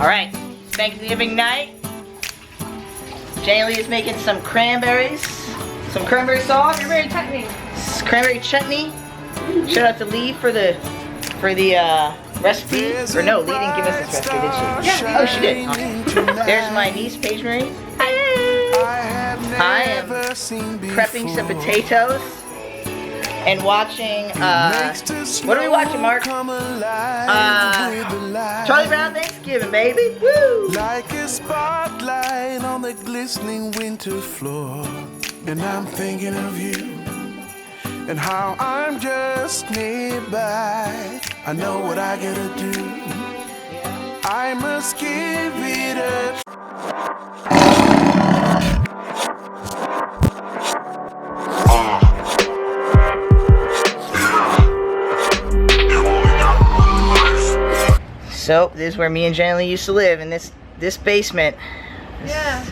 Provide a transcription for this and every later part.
Alright, Thanksgiving night. Jenilee is making some cranberries. Some cranberry sauce. Cranberry chutney. Cranberry chutney. Shout out to Lee for the recipe. Or no, Lee didn't give us this recipe, did she? Yeah. Oh, she did. Okay. There's my niece, Paige Marie. I am prepping some potatoes and watching, what are we watching, Mark? Charlie Brown Thanksgiving, baby. Woo! Like a spotlight on the glistening winter floor. And I'm thinking of you and how I'm just nearby. I know what I gotta do. I must give it a So, this is where me and Jenilee used to live, in this basement. Yeah.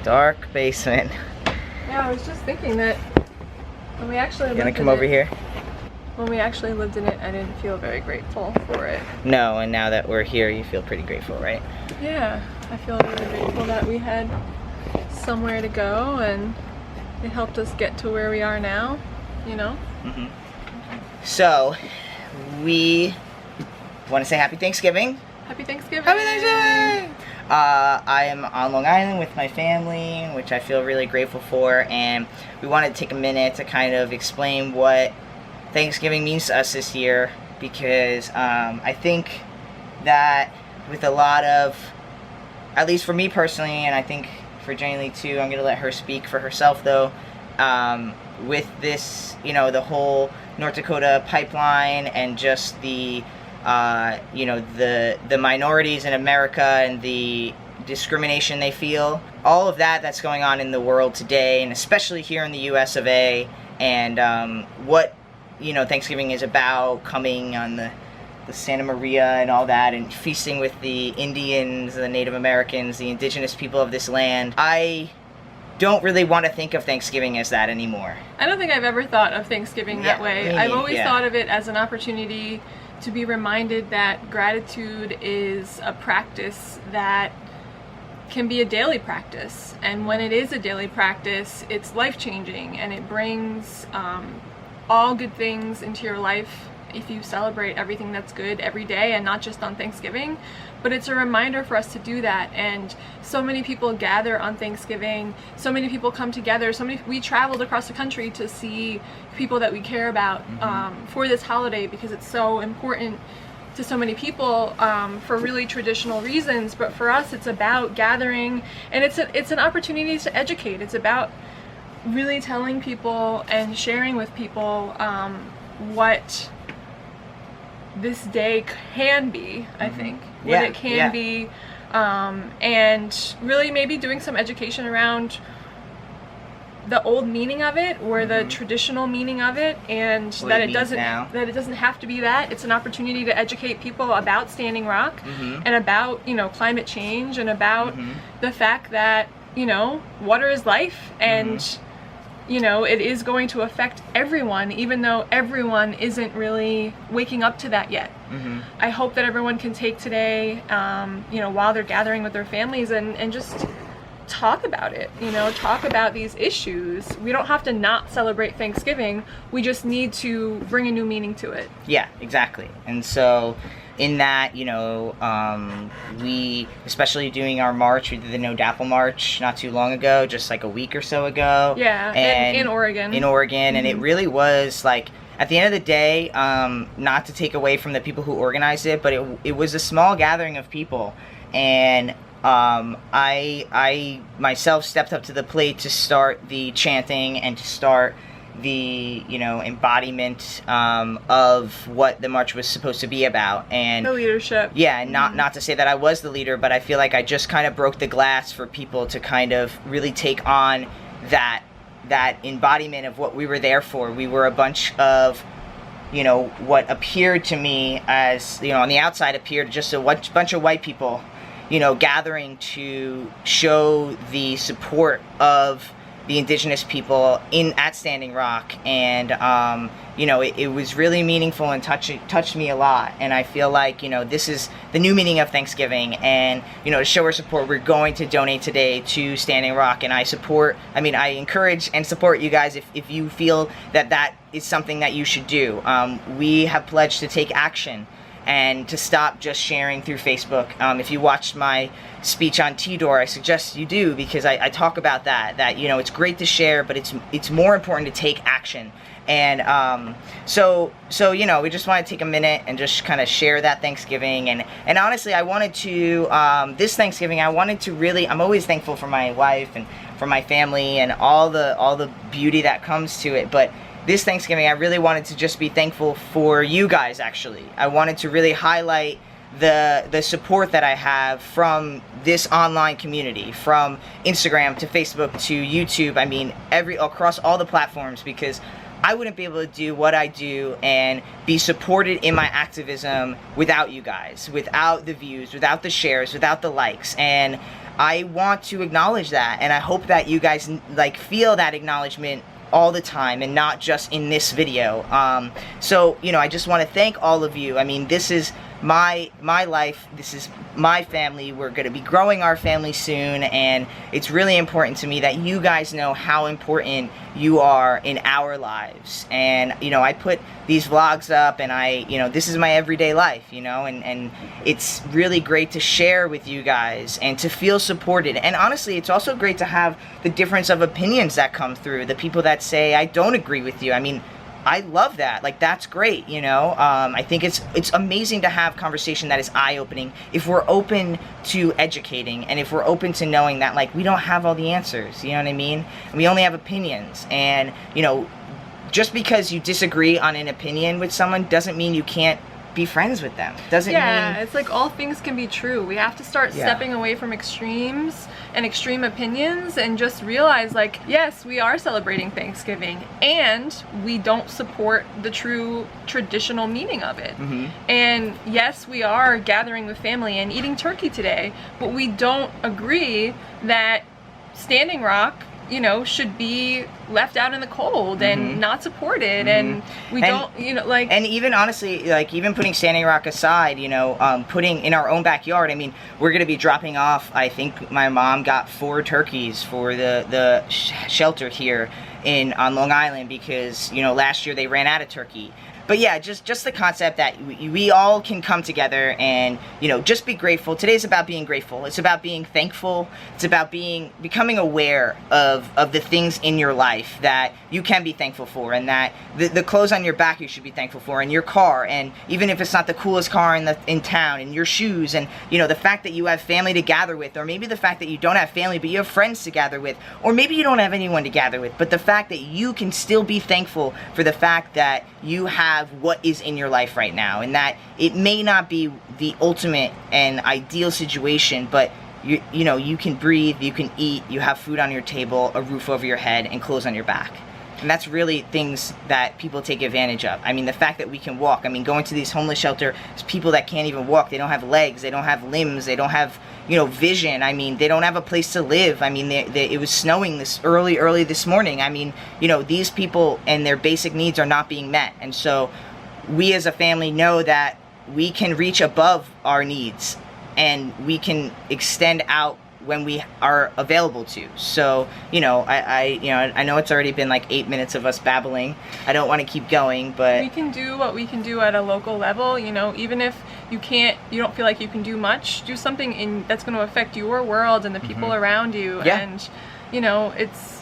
Dark basement. Yeah, I was just thinking that when we actually lived Gonna come over here? When we actually lived in it, I didn't feel very grateful for it. No, and now that we're here, you feel pretty grateful, right? Yeah, I feel really grateful that we had somewhere to go and it helped us get to where we are now, you know? Mm-hmm. So, we want to say Happy Thanksgiving. Happy Thanksgiving! Happy Thanksgiving! I am on Long Island with my family, which I feel really grateful for, and we wanted to take a minute to kind of explain what Thanksgiving means to us this year, because I think that with a lot of, at least for me personally, and I think for Jenilee too, I'm going to let her speak for herself though, with this, you know, the whole North Dakota pipeline and just the you know, the minorities in America and the discrimination they feel, all of that's going on in the world today, and especially here in the US of A, and what, you know, Thanksgiving is about, coming on the Santa Maria and all that, and feasting with the Indians, the Native Americans, the indigenous people of this land. I don't really want to think of Thanksgiving as that anymore. I don't think I've ever thought of Thanksgiving that way. I've always thought of it as an opportunity to be reminded that gratitude is a practice that can be a daily practice, and when it is a daily practice, it's life-changing, and it brings all good things into your life if you celebrate everything that's good every day and not just on Thanksgiving. But it's a reminder for us to do that, and so many people gather on Thanksgiving, so many people come together, we traveled across the country to see people that we care about for this holiday, because it's so important to so many people for really traditional reasons. But for us, it's about gathering, and it's an opportunity to educate. It's about really telling people and sharing with people what this day can be, I think. What it can be, and really maybe doing some education around the old meaning of it, or the traditional meaning of it, and that it doesn't have to be that. It's an opportunity to educate people about Standing Rock and about, you know, climate change, and about the fact that, you know, water is life, and you know, it is going to affect everyone, even though everyone isn't really waking up to that yet. I hope that everyone can take today, you know, while they're gathering with their families, and just talk about it, you know, talk about these issues. We don't have to not celebrate Thanksgiving. We just need to bring a new meaning to it. Yeah, exactly. And so in that, you know, we, especially doing our march, we did the No Dapple March not too long ago, just like a week or so ago. Yeah, and in Oregon. In Oregon, and it really was like, at the end of the day, not to take away from the people who organized it, but it was a small gathering of people, and I myself stepped up to the plate to start the chanting and to start the, you know, embodiment of what the march was supposed to be about, and the leadership. Yeah, and not to say that I was the leader, but I feel like I just kind of broke the glass for people to kind of really take on that embodiment of what we were there for. We were a bunch of, you know, what appeared to me as, you know, on the outside appeared just a bunch of white people, you know, gathering to show the support of the indigenous people at Standing Rock, and you know, it was really meaningful and touched me a lot. And I feel like, you know, this is the new meaning of Thanksgiving, and, you know, to show our support, we're going to donate today to Standing Rock. And I encourage and support you guys if you feel that is something that you should do. We have pledged to take action and to stop just sharing through Facebook. If you watched my speech on T-Door, I suggest you do, because I talk about that, you know, it's great to share, but it's more important to take action. And so you know, we just want to take a minute and just kind of share that Thanksgiving. And honestly, I wanted to this Thanksgiving, I wanted to really, I'm always thankful for my wife and for my family and all the beauty that comes to it, but this Thanksgiving, I really wanted to just be thankful for you guys, actually. I wanted to really highlight the support that I have from this online community, from Instagram to Facebook to YouTube. I mean, across all the platforms, because I wouldn't be able to do what I do and be supported in my activism without you guys, without the views, without the shares, without the likes. And I want to acknowledge that, and I hope that you guys like feel that acknowledgement all the time and not just in this video. So, you know, I just want to thank all of you. I mean, this is my life, this is my family. We're going to be growing our family soon, and it's really important to me that you guys know how important you are in our lives. And, you know, I put these vlogs up, and you know, this is my everyday life, you know, and it's really great to share with you guys and to feel supported. And honestly, it's also great to have the difference of opinions that come through, the people that say, I don't agree with you. I mean, I love that. Like, that's great, you know. I think it's amazing to have conversation that is eye-opening if we're open to educating, and if we're open to knowing that, like, we don't have all the answers, you know what I mean? We only have opinions. And, you know, just because you disagree on an opinion with someone doesn't mean you can't be friends with them. Doesn't mean... it's like all things can be true. We have to start stepping away from extremes and extreme opinions and just realize, like, yes, we are celebrating Thanksgiving, and we don't support the true traditional meaning of it. And yes, we are gathering with family and eating turkey today, but we don't agree that Standing Rock, you know, should be left out in the cold and not supported. And we don't, you know, like... And even honestly, like, even putting Standing Rock aside, you know, putting in our own backyard, I mean, we're going to be dropping off, I think my mom got 4 turkeys for the shelter here on Long Island, because, you know, last year they ran out of turkey. But yeah, just the concept that we all can come together and, you know, just be grateful. Today's about being grateful. It's about being thankful. It's about becoming aware of the things in your life that you can be thankful for, and that the clothes on your back you should be thankful for, and your car, and even if it's not the coolest car in town, and your shoes, and, you know, the fact that you have family to gather with, or maybe the fact that you don't have family but you have friends to gather with, or maybe you don't have anyone to gather with, but the fact that you can still be thankful for the fact that you have what is in your life right now, and that it may not be the ultimate and ideal situation, but you know, you can breathe, you can eat, you have food on your table, a roof over your head, and clothes on your back. And that's really things that people take advantage of. I mean, the fact that we can walk. I mean, going to these homeless shelters, people that can't even walk. They don't have legs, they don't have limbs, they don't have, you know, vision. I mean, they don't have a place to live. I mean, it was snowing this early this morning. I mean, you know, these people and their basic needs are not being met. And so we as a family know that we can reach above our needs, and we can extend out when we are available to. So, you know, I know it's already been like 8 minutes of us babbling. I don't want to keep going, but we can do what we can do at a local level. You know, even if you don't feel like you can do much, do something that's going to affect your world and the people around you. And, you know,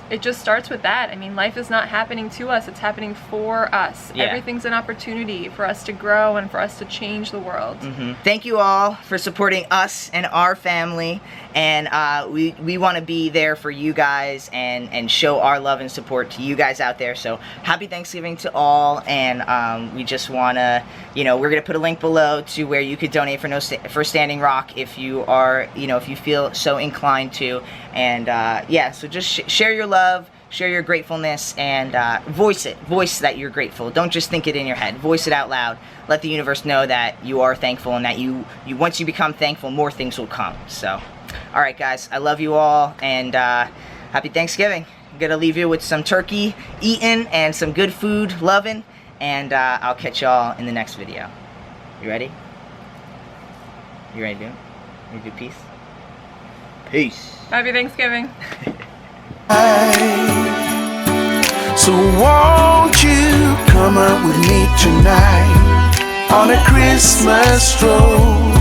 it just starts with that. I mean, life is not happening to us, it's happening for us. Everything's an opportunity for us to grow and for us to change the world. Thank you all for supporting us and our family, and we want to be there for you guys and show our love and support to you guys out there. So happy Thanksgiving to all, and we just want to, you know, we're going to put a link below to where you could donate for Standing Rock if you are, you know, if you feel so inclined to. And yeah, so just share your love, share your gratefulness, and voice that you're grateful. Don't just think it in your head, voice it out loud. Let the universe know that you are thankful, and that you once you become thankful, more things will come. So, all right guys, I love you all, and happy Thanksgiving. I'm gonna leave you with some turkey eating and some good food loving, and I'll catch y'all in the next video. You ready? You ready to do it? You do peace? Peace. Happy Thanksgiving. So won't you come out with me tonight on a Christmas stroll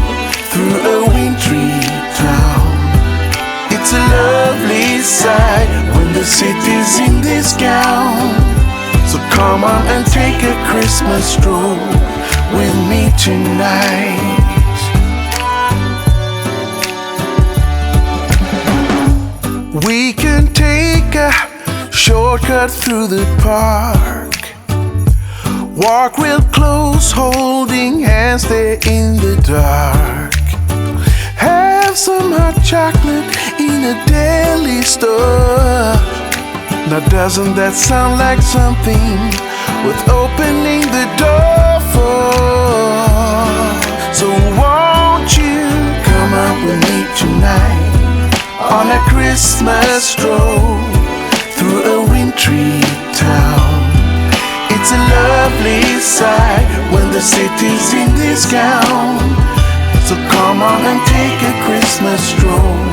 through a wintry town? It's a lovely sight when the city's in this gown. So come on and take a Christmas stroll with me tonight. We can take a shortcut through the park, walk real close, holding hands there in the dark. Have some hot chocolate in a deli store. Now doesn't that sound like something worth opening the door for? So won't you come out with me tonight on a Christmas stroll through a wintry town? It's a lovely sight when the city's in this gown. So come on and take a Christmas stroll